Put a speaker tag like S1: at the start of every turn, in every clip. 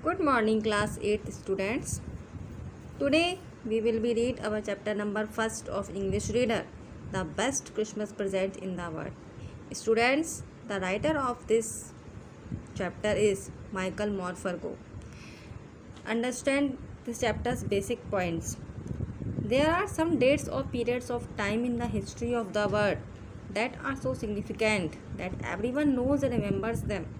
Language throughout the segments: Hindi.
S1: Good morning class 8th students. Today we will be read our chapter number 1st of English Reader, the best Christmas present in the world. Students, the writer of this chapter is Michael Morpurgo. Understand this chapter's basic points. There are some dates or periods of time in the history of the world that are so significant that everyone knows and remembers them.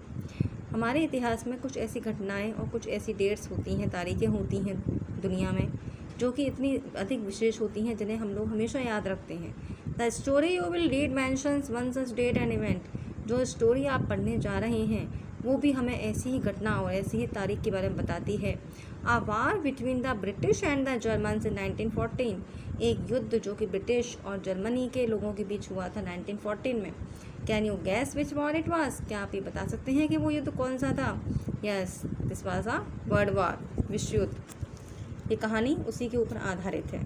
S1: हमारे इतिहास में कुछ ऐसी घटनाएं और कुछ ऐसी डेट्स होती हैं, तारीखें होती हैं दुनिया में जो कि इतनी अधिक विशेष होती हैं जिन्हें हम लोग हमेशा याद रखते हैं. The story you will read mentions one such date and event. जो स्टोरी आप पढ़ने जा रहे हैं वो भी हमें ऐसी ही घटना और ऐसी ही तारीख के बारे में बताती है. A war between the British and the Germans in 1914. एक युद्ध जो कि ब्रिटिश और जर्मनी के लोगों के बीच हुआ था 1914 में. Can you gas which war it was. क्या आप ये बता सकते हैं कि वो युद्ध कौन सा था. Yes, this was a world war, विश्व युद्ध. ये कहानी उसी के ऊपर आधारित है.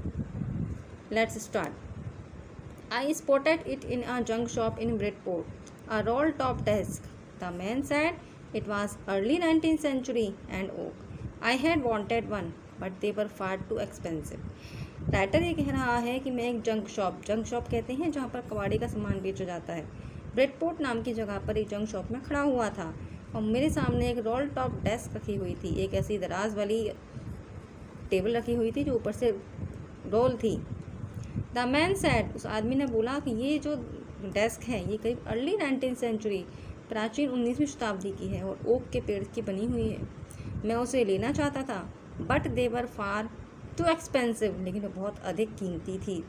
S1: Let's start. I spotted it in a junk shop in Bridport, a role top desk. The man said it was early 19th century and oak. I had wanted one, but they were far too expensive. Writer ये कह रहा है कि मैं एक जंक शॉप कहते हैं जहाँ पर कबाड़ी का सामान बेचा जाता है, ब्रेडपोर्ट नाम की जगह पर एक जंक शॉप में खड़ा हुआ था और मेरे सामने एक रोल टॉप डेस्क रखी हुई थी. एक ऐसी दराज वाली टेबल रखी हुई थी जो ऊपर से रोल थी. द मैन सेड, उस आदमी ने बोला कि ये जो डेस्क है ये करीब अर्ली 19th century, प्राचीन 19वीं शताब्दी की है और ओक के पेड़ की बनी हुई है. मैं उसे लेना चाहता था, but they were far too expensive, लेकिन वो बहुत अधिक कीमती थी.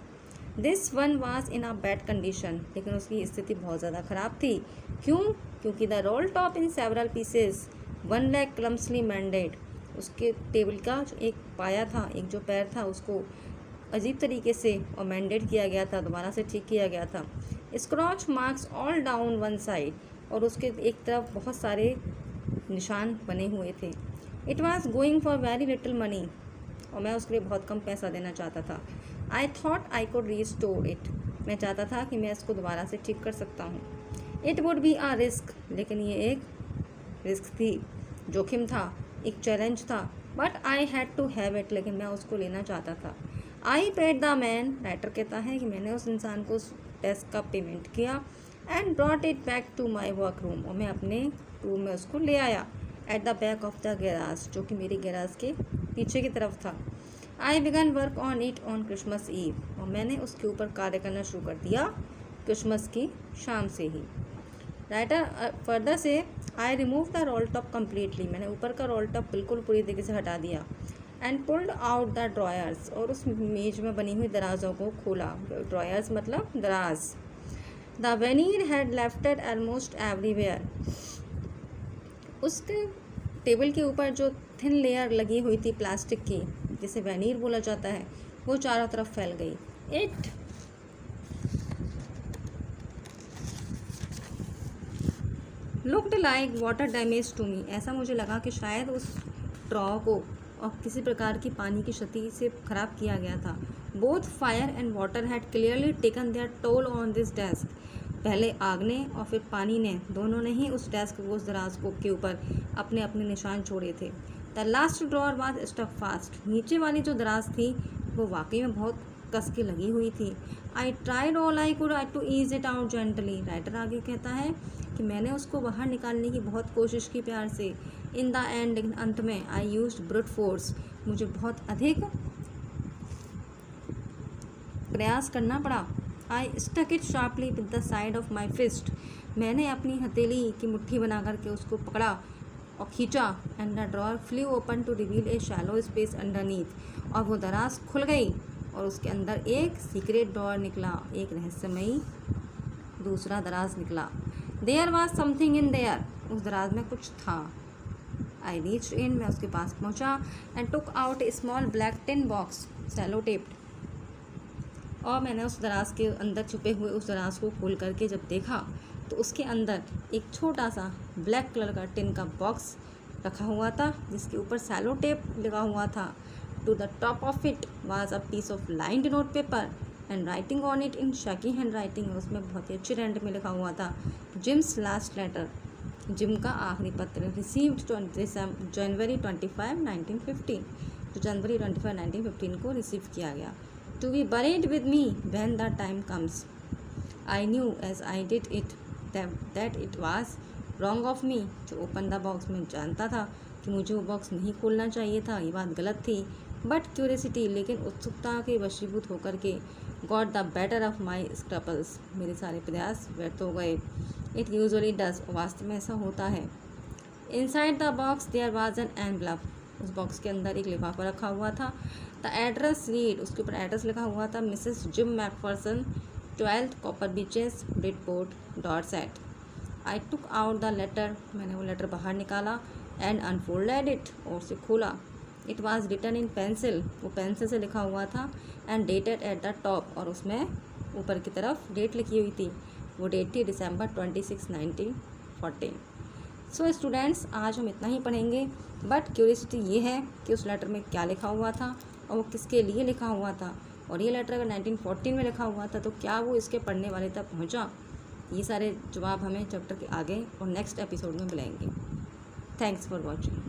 S1: This one was in a bad condition, लेकिन उसकी स्थिति बहुत ज़्यादा ख़राब थी. क्यों? क्योंकि the roll top in several pieces, one leg clumsily mended. उसके टेबल का जो एक पाया था, एक जो पैर था, उसको अजीब तरीके से और मैंडेड किया गया था, दोबारा से ठीक किया गया था. Scratch marks all down one side, और उसके एक तरफ बहुत सारे निशान बने हुए थे. It was going for very little money, और मैं उसके लिए बहुत कम पैसा देना चाहता था. I thought I could restore it, मैं चाहता था कि मैं इसको दोबारा से ठीक कर सकता हूँ. It would be a risk, लेकिन ये एक रिस्क थी, जोखिम था, एक चैलेंज था. But I had to have it, लेकिन मैं उसको लेना चाहता था. I paid the man, writer कहता है कि मैंने उस इंसान को उस डेस्क का पेमेंट किया. And brought it back to my work room, और मैं अपने रूम में उसको ले आया. At the back of the garage, जो कि मेरी गैराज के पीछे की तरफ था. I began work on it on Christmas Eve, और मैंने उसके ऊपर कार्य करना शुरू कर दिया क्रिसमस की शाम से ही. राइटर फर्दर से, I remove the roll top completely, मैंने ऊपर का रोल टॉप बिल्कुल पूरी तरीके से हटा दिया. एंड पुल्ड आउट द ड्रॉयर्स, और उस मेज में बनी हुई दराजों को खोला. ड्रॉयर्स मतलब दराज. द वेनीर हैड लेफ्टेड ऑलमोस्ट एवरीवेयर, उसके टेबल के ऊपर जो थिन लेयर लगी हुई थी प्लास्टिक की, जिसे वेनीर बोला जाता है, वो चारों तरफ फैल गई. It looked like water damage to me, ऐसा मुझे लगा कि शायद उस ड्रॉ को और किसी प्रकार की पानी की क्षति से ख़राब किया गया था. Both fire and water had clearly taken their toll on this desk. पहले आग ने और फिर पानी ने, दोनों ने ही उस डेस्क को, उस दराज को के ऊपर अपने अपने निशान छोड़े थे. The last drawer was stuck fast, नीचे वाली जो दराज थी वो वाकई में बहुत कस के लगी हुई थी. I tried all I could to ease it out gently, writer आगे कहता है कि मैंने उसको बाहर निकालने की बहुत कोशिश की प्यार से. इन द एंड, लेकिन अंत में, आई यूज्ड ब्रूट फोर्स, मुझे बहुत अधिक प्रयास करना पड़ा. I stuck it sharply with the side of my fist, मैंने अपनी हथेली की मुट्ठी बना करके उसको पकड़ा और खींचा. And the drawer flew open to reveal a shallow space underneath, और वो दराज खुल गई और उसके अंदर एक सीक्रेट ड्रॉअर निकला, एक रहस्यमयी दूसरा दराज निकला. There was something in there, उस दराज में कुछ था. आई रीच्ड इन, मैं उसके पास पहुंचा. And took out a small black tin box sellotaped, और मैंने उस दराज के अंदर छुपे हुए उस दराज को खोल करके जब देखा तो उसके अंदर एक छोटा सा ब्लैक कलर का टिन का बॉक्स रखा हुआ था जिसके ऊपर सैलो टेप लगा हुआ था. To the top of it was a piece of lined note paper and writing on it in shaky hand writing, उसमें बहुत ही अच्छी हैंड में लिखा हुआ था, जिम्स लास्ट लेटर, जिम का आखिरी पत्र रिसीव्ड जनवरी 25, 1915, तो जनवरी 25, 1915 को रिसीव किया गया। To be buried with me when the time comes, I knew as I did it that it was wrong of me, जो ओपन द बॉक्स में जानता था कि मुझे वो बॉक्स नहीं खोलना चाहिए था, ये बात गलत थी। बट क्यूरियसिटी, लेकिन उत्सुकता के वशीभूत होकर के, got the better of my scruples, मेरे सारे प्रयास व्यर्थ हो गए। इट यूजुअली डज, वास्तव में ऐसा होता है। Inside the box there was an envelope, उस बॉक्स के अंदर एक लिफाफा रखा हुआ था। द एड्रेस रीड, उसके ऊपर एड्रेस लिखा हुआ था, Mrs Jim McPherson, 12 Copper Beeches, Bridport, Dorset. I took out the letter, मैंने वो लेटर बाहर निकाला, एंड अनफोल्डेड इट, और उसे खोला। It was written in pencil, वो पेंसिल से लिखा हुआ था, and dated at the top, और उसमें ऊपर की तरफ डेट लिखी हुई थी। वो डेट थी December 26, 1914। सो स्टूडेंट्स, आज हम इतना ही पढ़ेंगे, बट क्यूरियसिटी ये है कि उस लेटर में क्या लिखा हुआ था और वो किसके लिए लिखा हुआ था, और ये लेटर अगर 1914 में लिखा हुआ था तो क्या वो इसके पढ़ने वाले तक पहुंचा। ये सारे जवाब हमें चैप्टर के आगे और नेक्स्ट एपिसोड में मिलेंगे। Thanks for watching.